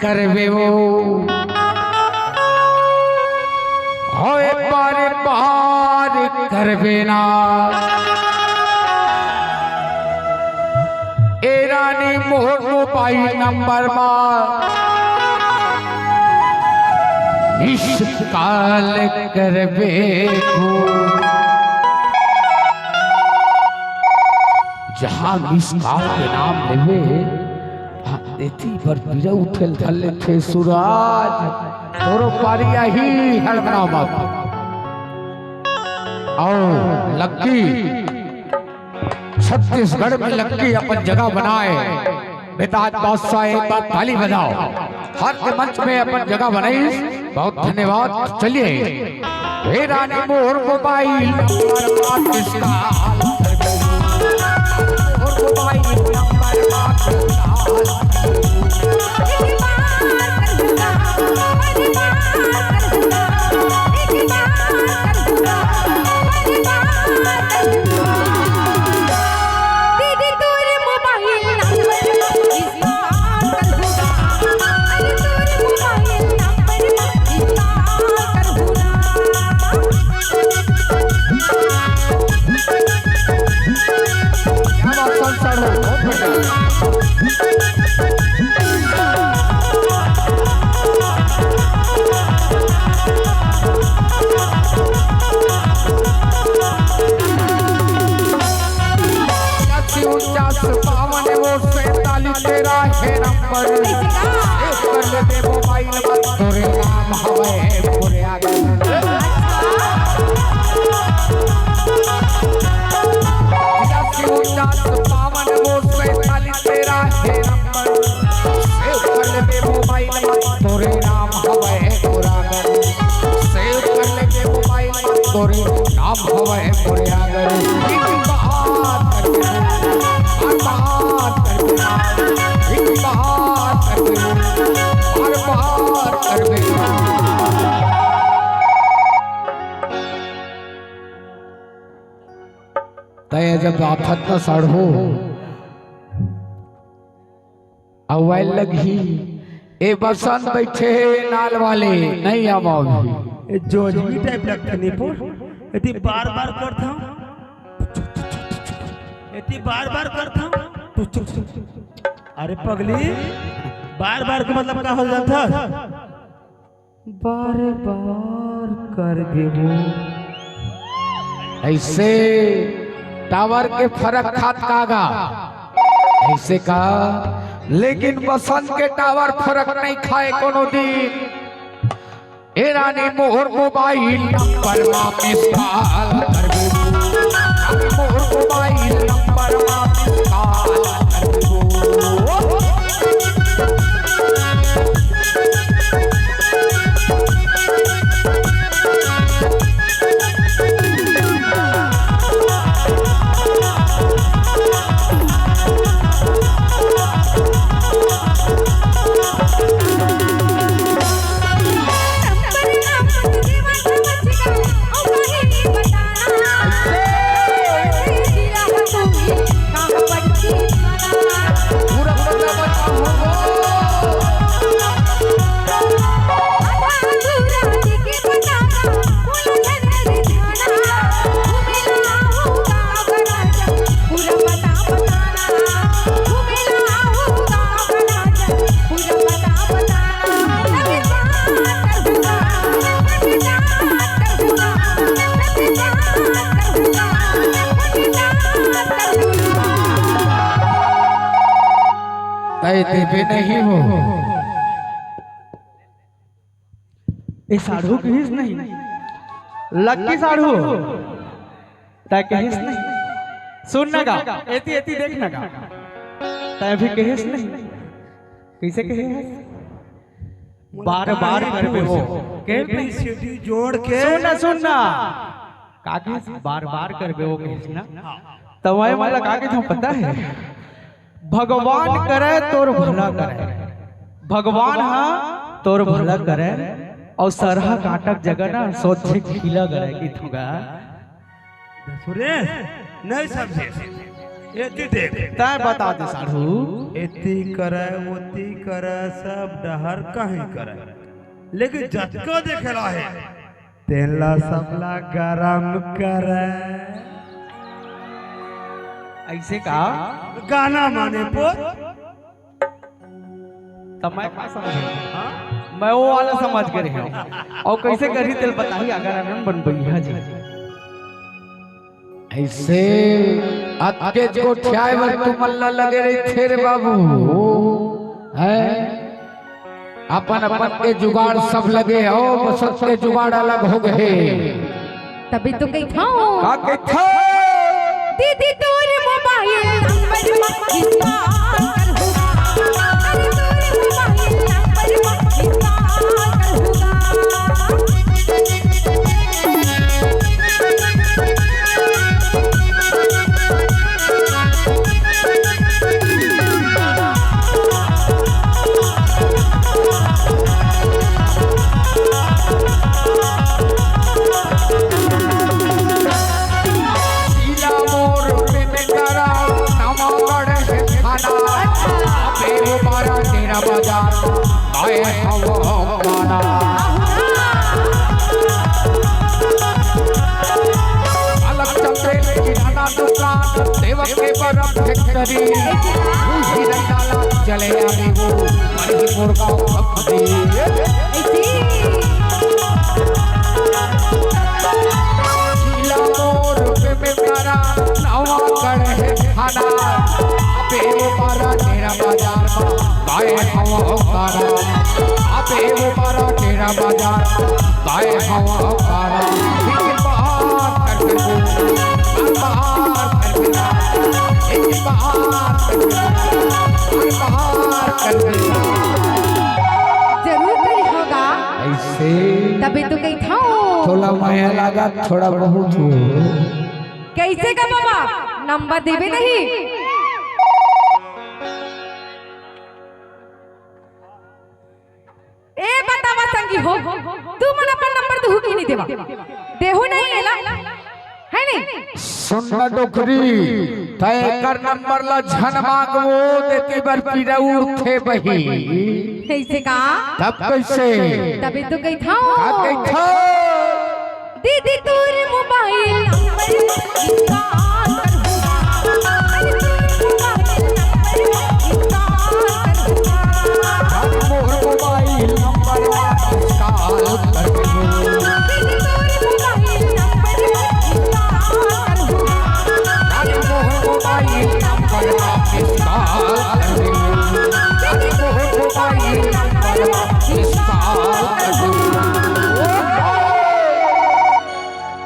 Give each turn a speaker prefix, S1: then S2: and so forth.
S1: करवे वो होए बार बार करवे ना ए रानी मोर मोबाइल नंबर इस काल करवे को जहां मिस काल के नाम लेवे देती पर बिरा उठल धले थे सूरज तोरो पारिया ही हड़बड़ा बाप और लक्की छत्तीसगढ़ में लक्की अपन जगह बनाए बेताज बादशाह एक बार ताली बजाओ हर के मंच में अपन जगह बनाई बहुत धन्यवाद। चलिए हे रानी मोर मोबाइल नंबर किसका मोर मोबाइल नंबर तेरा है नंबर कर दे मोबाइल तोरे नाम हवे पूरे आगे पावन वो 45 तेरा है नंबर सेव कर ले मोबाइल तोरे नाम हवे पूरे आगे सेव कर ले मोबाइल तोरे नाम हवे पूरे आगे तय जब आफत न सड़ो अवैल लगी ए बसन बैठे नाल वाले नहीं आवाओ
S2: जोजवी टाइप लगता नहीं पर यदि बार-बार करता हूँ यदि बार-बार करता हूँ अरे पगली बार-बार का मतलब क्या हो जाता बार-बार कर देबो
S1: ऐसे टावर के फर्क खात कागा ऐसे का लेकिन बसंत के टावर फर्क नहीं खाए कोनो दिन ए रानी मोर मोबाइल नंबर वापिस काल कर देबो रानी मोर मोबाइल नंबर वापिस काल कर देबो देवे नहीं हो
S2: ये साढ़ू कहिस नहीं लक्की साढ़ू तय कहिस नहीं सुनना का एती एती देखना का तय भी कहिस नहीं कैसे कहे बार-बार करबे हो के सीटी जोड़ के सुनना काके बार-बार करबे हो कहिस ना तवाय वाला काके तो पता है भगवान करे तोर भला करे भगवान हाँ तोर भला करे और सरहा काटक जगह ना सोचे खिला करे की थोगा सुरेश नहीं समझे
S3: एती देख
S2: तय बता दे साढ़ू।
S3: एती करे ओती करे सब डहर कहीं करे, लेकिन जतको देखेला है तेला सबला गरम करे।
S2: ऐसे का
S3: गाना माने पो
S2: तब मैं का समझ हाँ? मैं वो वाला समझ कर रही हूँ। और कैसे करी तेल बताही अगर आनंद बन भैया जी।
S1: ऐसे अक्के को ठ्याय वर तू मल्ला लगे रही थे रे बाबू है। अपन अपन के जुगाड़ सब लगे हो, बसंत के जुगाड़ अलग हो गए।
S4: तभी तो कही था
S1: का के था
S4: दीदी तोरे मोबाइल नंबर कितना कर होगा, अरे तोरे मोबाइल नंबर कितना कर होगा।
S1: बाजार आए हवाना अलग चलते किराना दुकान सेवक के बरफ फैक्ट्री ही डाला चले आवे वो मरी मुर्गा पकड़ी शीला मोर पे मेरा नवा गढ़ है खाना पे वो पारा तेरा बाजार गाए हवा कारा आपे वो पारा तेरा बाजार गाए हवा कारा एक बार करके वो बार करके एक बार करके
S4: जरूर करी होगा
S1: ऐसे
S4: तभी तो कही था
S1: थोड़ा माया लगा थोड़ा बहुत हो।
S4: कैसे का बाबा नंबर देवे नहीं ए बतावा संगी हो तू मन अपन नंबर दहु की नहीं देवा देहु नहीं एला है नहीं
S1: सुनना डोकरी तय कर नंबर ला झन मांगवो देते बर पीरा उठे बही
S4: कैसे का
S1: तब कैसे
S4: तभी तो कही था
S1: का कही था
S4: दीदी तोरे मोबाइल नंबर कितना कर होगा, अरे तोरे मोबाइल नंबर कितना कर होगा।
S1: मोबाइल नंबर इसका कर दो
S4: दीदी तोरे मोबाइल नंबर कितना कर होगा,
S1: अरे मोबाइल नंबर इसका कर दो अरे मोबाइल नंबर